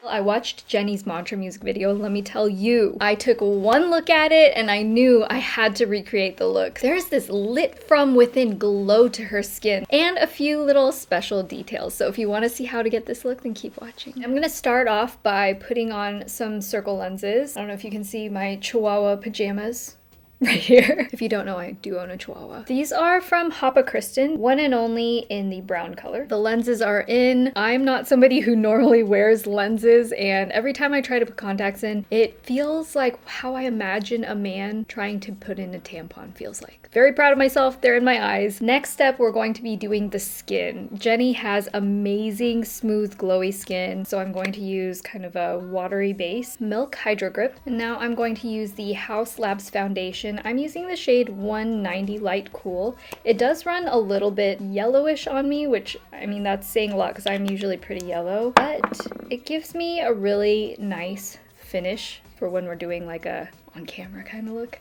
I watched Jennie's mantra music video. Let me tell you, I took one look at it and I knew I had to recreate the look. There's this lit from within glow to her skin and a few little special details. So if you want to see how to get this look, then keep watching. I'm gonna start off by putting on some circle lenses. I don't know if you can see my Chihuahua pajamas right here. If you don't know, I do own a Chihuahua. These are from Hapa Kristen, one and only in the brown color. The lenses are in. I'm not somebody who normally wears lenses, and every time I try to put contacts in, it feels like how I imagine a man trying to put in a tampon feels like. Very proud of myself. They're in my eyes. Next step, we're going to be doing the skin. Jennie has amazing, smooth, glowy skin, so I'm going to use kind of a watery base, Milk Hydro Grip. And now I'm going to use the Haus Labs foundation. I'm using the shade 190 Light Cool. It does run a little bit yellowish on me, which, I mean, that's saying a lot because I'm usually pretty yellow, but it gives me a really nice finish for when we're doing like a on-camera kind of look.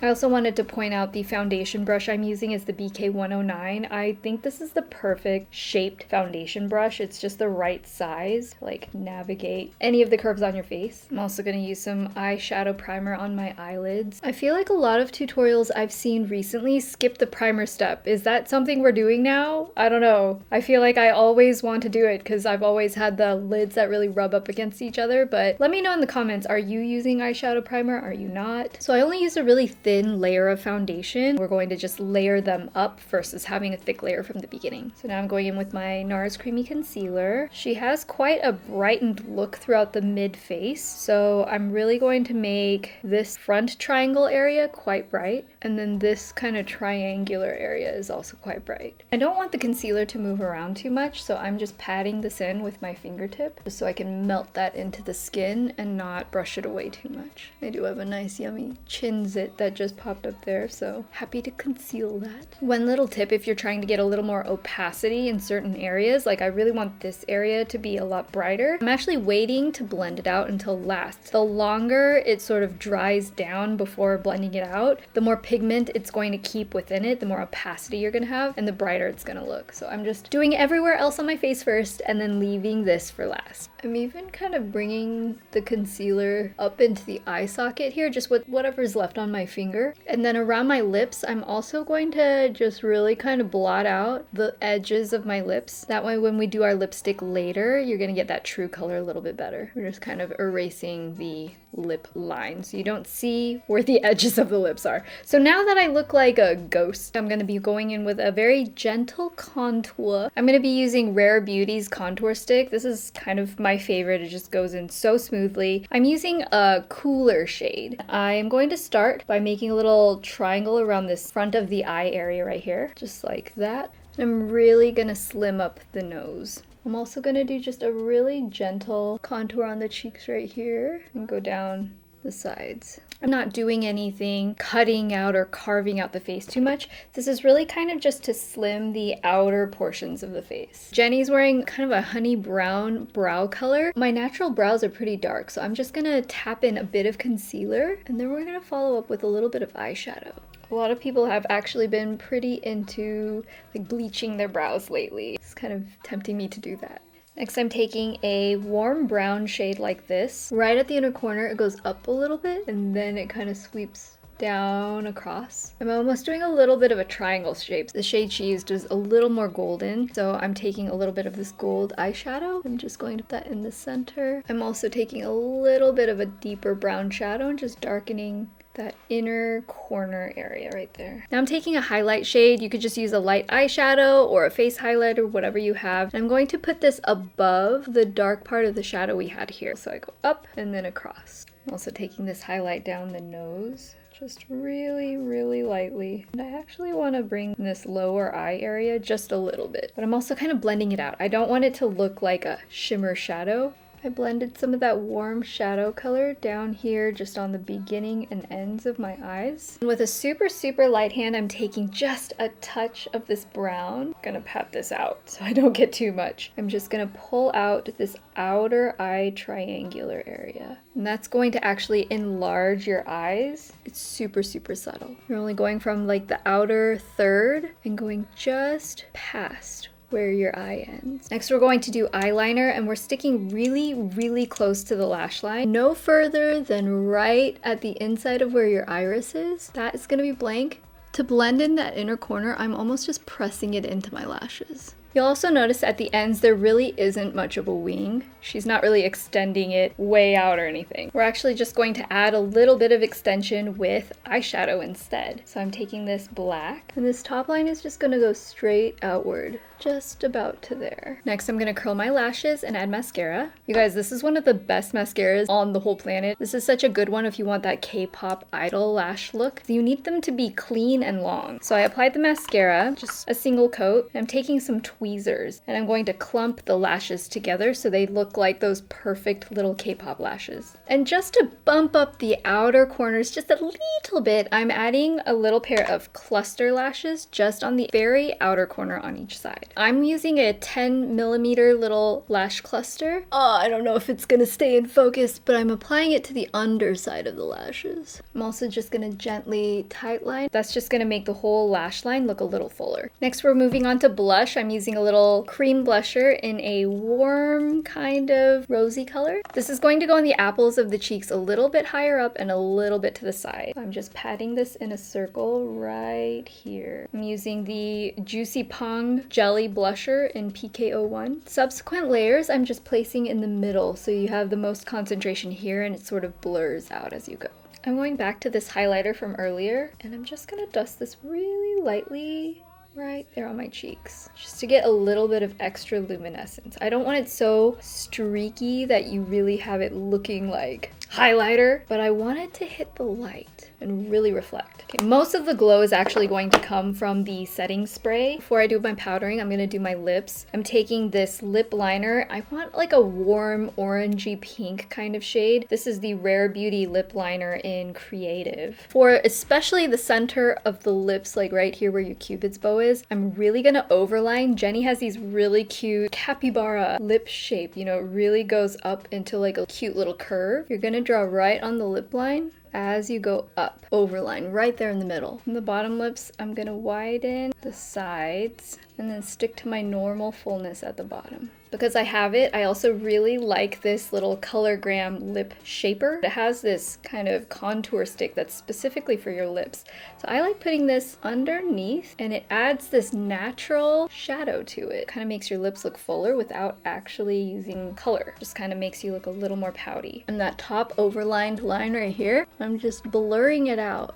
I also wanted to point out the foundation brush I'm using is the BK109. I think this is the perfect shaped foundation brush. It's just the right size to like navigate any of the curves on your face. I'm also going to use some eyeshadow primer on my eyelids. I feel like a lot of tutorials I've seen recently skip the primer step. Is that something we're doing now? I don't know. I feel like I always want to do it because I've always had the lids that really rub up against each other, but let me know in the comments, are you using eyeshadow primer? Are you not? So I only use a really thin layer of foundation. We're going to just layer them up versus having a thick layer from the beginning. So now I'm going in with my NARS Creamy Concealer. She has quite a brightened look throughout the mid face, so I'm really going to make this front triangle area quite bright, and then this kind of triangular area is also quite bright. I don't want the concealer to move around too much, so I'm just patting this in with my fingertip just so I can melt that into the skin and not brush it away too much. I do have a nice yummy chin zit that just popped up there, so happy to conceal that. One little tip if you're trying to get a little more opacity in certain areas, like I really want this area to be a lot brighter, I'm actually waiting to blend it out until last. The longer it sort of dries down before blending it out, the more pigment it's going to keep within it, the more opacity you're going to have, and the brighter it's going to look. So I'm just doing everywhere else on my face first and then leaving this for last. I'm even kind of bringing the concealer up into the eye socket here, just with whatever's left on my finger. And then around my lips, I'm also going to just really kind of blot out the edges of my lips. That way when we do our lipstick later, you're going to get that true color a little bit better. We're just kind of erasing the lip line so you don't see where the edges of the lips are. So now that I look like a ghost, I'm going to be going in with a very gentle contour. I'm going to be using Rare Beauty's contour stick. This is kind of my favorite. It just goes in so smoothly. I'm using a cooler shade. I am going to start by making a little triangle around this front of the eye area right here, just like that. I'm really going to slim up the nose. I'm also going to do just a really gentle contour on the cheeks right here and go down the sides. I'm not doing anything cutting out or carving out the face too much. This is really kind of just to slim the outer portions of the face. Jennie's wearing kind of a honey brown brow color. My natural brows are pretty dark, so I'm just gonna tap in a bit of concealer and then we're gonna follow up with a little bit of eyeshadow. A lot of people have actually been pretty into like bleaching their brows lately. It's kind of tempting me to do that. Next, I'm taking a warm brown shade like this. Right at the inner corner, it goes up a little bit, and then it kind of sweeps down across. I'm almost doing a little bit of a triangle shape. The shade she used was a little more golden, so I'm taking a little bit of this gold eyeshadow. I'm just going to put that in the center. I'm also taking a little bit of a deeper brown shadow and just darkening that inner corner area right there. Now I'm taking a highlight shade. You could just use a light eyeshadow or a face highlighter, whatever you have. And I'm going to put this above the dark part of the shadow we had here. So I go up and then across. I'm also taking this highlight down the nose, just really, really lightly. And I actually want to bring this lower eye area just a little bit, but I'm also kind of blending it out. I don't want it to look like a shimmer shadow. I blended some of that warm shadow color down here just on the beginning and ends of my eyes. And with a super, super light hand, I'm taking just a touch of this brown. I'm gonna pat this out so I don't get too much. I'm just gonna pull out this outer eye triangular area. And that's going to actually enlarge your eyes. It's super, super subtle. You're only going from like the outer third and going just past where your eye ends. Next, we're going to do eyeliner, and we're sticking really, really close to the lash line. No further than right at the inside of where your iris is. That is gonna be blank. To blend in that inner corner, I'm almost just pressing it into my lashes. You'll also notice at the ends there really isn't much of a wing. She's not really extending it way out or anything. We're actually just going to add a little bit of extension with eyeshadow instead. So I'm taking this black, and this top line is just gonna go straight outward, just about to there. Next, I'm gonna curl my lashes and add mascara. You guys, this is one of the best mascaras on the whole planet. This is such a good one if you want that K-pop idol lash look. You need them to be clean and long. So I applied the mascara, just a single coat. And I'm taking some tweezers, and I'm going to clump the lashes together so they look like those perfect little K-pop lashes. And just to bump up the outer corners just a little bit, I'm adding a little pair of cluster lashes just on the very outer corner on each side. I'm using a 10mm little lash cluster. Oh, I don't know if it's gonna stay in focus, but I'm applying it to the underside of the lashes. I'm also just gonna gently tightline. That's just gonna make the whole lash line look a little fuller. Next, we're moving on to blush. I'm using a little cream blusher in a warm kind of rosy color. This is going to go on the apples of the cheeks a little bit higher up and a little bit to the side. I'm just patting this in a circle right here. I'm using the Juicy Pong Jelly blusher in PK01. Subsequent layers I'm just placing in the middle so you have the most concentration here and it sort of blurs out as you go. I'm going back to this highlighter from earlier, and I'm just gonna dust this really lightly right there on my cheeks, just to get a little bit of extra luminescence. I don't want it so streaky that you really have it looking like highlighter, but I want it to hit the light and really reflect. Okay, most of the glow is actually going to come from the setting spray. Before I do my powdering, I'm gonna do my lips. I'm taking this lip liner. I want like a warm orangey pink kind of shade. This is the Rare Beauty lip liner in Creative. For especially the center of the lips, like right here where your cupid's bow is, I'm really gonna overline. Jennie has these really cute capybara lip shape. You know, it really goes up into like a cute little curve. You're gonna draw right on the lip line as you go up, overline right there in the middle. In the bottom lips, I'm gonna widen the sides and then stick to my normal fullness at the bottom. Because I have it, I also really like this little ColorGram lip shaper. It has this kind of contour stick that's specifically for your lips. So I like putting this underneath, and it adds this natural shadow to it. Kind of makes your lips look fuller without actually using color. Just kind of makes you look a little more pouty. And that top overlined line right here, I'm just blurring it out.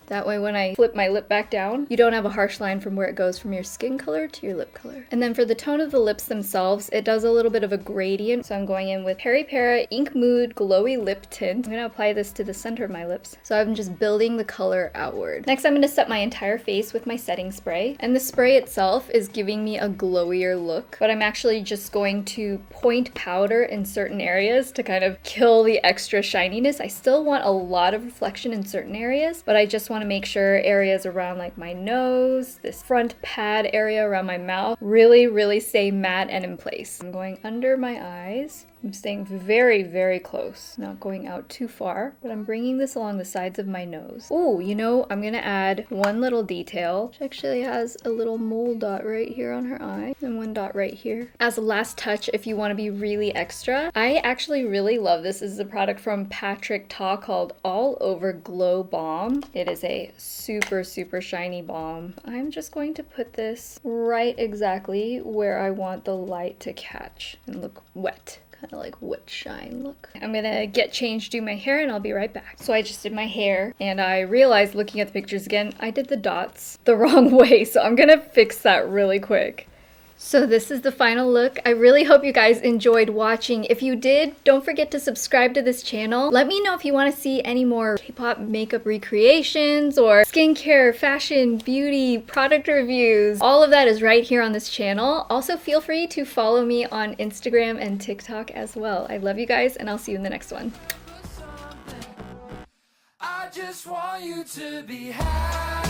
That way when I flip my lip back down, you don't have a harsh line from where it goes from your skin color to your lip color. And then for the tone of the lips themselves, it does a little bit of a gradient. So I'm going in with Peri Para Ink Mood Glowy Lip Tint. I'm gonna apply this to the center of my lips. So I'm just building the color outward. Next, I'm gonna set my entire face with my setting spray. And the spray itself is giving me a glowier look, but I'm actually just going to point powder in certain areas to kind of kill the extra shininess. I still want a lot of reflection in certain areas, but I just want to make sure areas around like my nose, this front pad area around my mouth, really stay matte and in place. I'm going under my eyes. I'm staying very, very close, not going out too far, but I'm bringing this along the sides of my nose. Oh, you know, I'm gonna add one little detail. She actually has a little mole dot right here on her eye and one dot right here. As a last touch, if you want to be really extra, I actually really love this. This is a product from Patrick Ta called All Over Glow Balm. It is a super shiny balm. I'm just going to put this right exactly where I want the light to catch and look wet. Kind of like wet shine look. I'm gonna get changed, do my hair, and I'll be right back. So I just did my hair, and I realized looking at the pictures again, I did the dots the wrong way, so I'm gonna fix that really quick. So this is the final look. I really hope you guys enjoyed watching. If you did, don't forget to subscribe to this channel. Let me know if you want to see any more K-pop makeup recreations or skincare, fashion, beauty, product reviews. All of that is right here on this channel. Also, feel free to follow me on Instagram and TikTok as well. I love you guys, and I'll see you in the next one. I just want you to be happy.